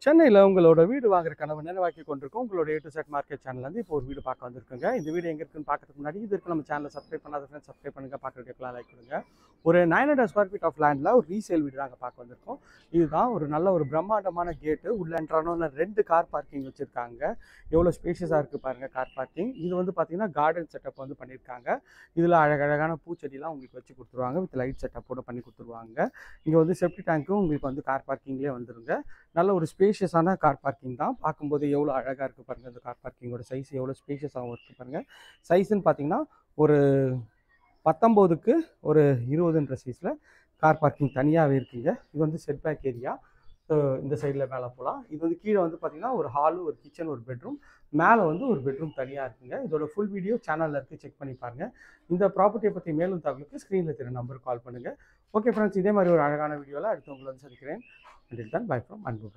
சென்னையில் உங்களோட வீடு வாங்குற கனவு நினைவாக்கி கொண்டிருக்கோம். உங்களோட A to Z மார்க்கெட் சேனல்லேருந்து இப்போ ஒரு வீடு பார்க்க வந்திருக்குங்க. இந்த வீடு எங்கே இருக்குன்னு பார்க்கறதுக்கு முன்னாடி இது இருக்கு நம்ம சேனலை சப்ஸ்கிரைப் பண்ணாத ஃப்ரெண்ட்ஸ் சப்ஸ்கிரைப் பண்ணுங்கள், பார்க்குறதுக்குலாம் லைக் கொடுங்க. ஒரு 900 ஸ்கொயர் ஃபீட் ஆஃப் லேண்டில் ஒரு ரீசேல் வீடு தாங்க பார்க்க வந்திருக்கோம். இதுதான் ஒரு நல்ல ஒரு பிரம்மாண்டமான கேட்டு. உள்ள என்ட்ரானோன்னு 2 கார் பார்க்கிங் வச்சுருக்காங்க. எவ்வளோ ஸ்பேஷியஸாக இருக்குது பாருங்கள் கார் பார்க்கிங். இது வந்து பார்த்தீங்கன்னா கார்டன் செட்டப் வந்து பண்ணியிருக்காங்க. இதில் அழகழகான பூச்செடிலாம் உங்களுக்கு வச்சு கொடுத்துருவாங்க. வித் லைட் செட்டப்போடு பண்ணி கொடுத்துருவாங்க. இங்கே வந்து செப்டி டேங்க்கும் உங்களுக்கு வந்து கார் பார்க்கிங்லேயே வந்துருங்க. நல்ல ஒரு ஸ்பேஷியஸான கார் பார்க்கிங் தான். பார்க்கும்போது எவ்வளோ அழகாக இருக்குது பாருங்கள். இந்த கார் பார்க்கிங்கோட சைஸ் எவ்வளோ ஸ்பேஷியஸாகவும் இருக்குது பாருங்கள். சைஸுன்னு பார்த்தீங்கன்னா ஒரு 19க்கு ஒரு 20ன்ற சைஸில் கார் பார்க்கிங் தனியாகவே இருக்குங்க. இது வந்து செட் பேக் ஏரியா. ஸோ இந்த சைடில் மேலே போகலாம். இது வந்து கீழே வந்து பார்த்தீங்கன்னா ஒரு ஹாலு, ஒரு கிச்சன், ஒரு பெட்ரூம், மேலே வந்து ஒரு பெட்ரூம் தனியாக இருக்குங்க. இதோட ஃபுல் வீடியோ சேனலில் இருக்குது, செக் பண்ணி பாருங்கள். இந்த ப்ராப்பர்ட்டியை பற்றி மேலும் தகவலுக்கு ஸ்க்ரீனில் தெரிய நம்பருக்கு கால் பண்ணுங்கள். ஓகே ஃப்ரெண்ட்ஸ், இதே மாதிரி ஒரு அழகான வீடியோவில் அடுத்து உங்களை வந்து சந்திக்கிறேன். Until then, bye from Anbu.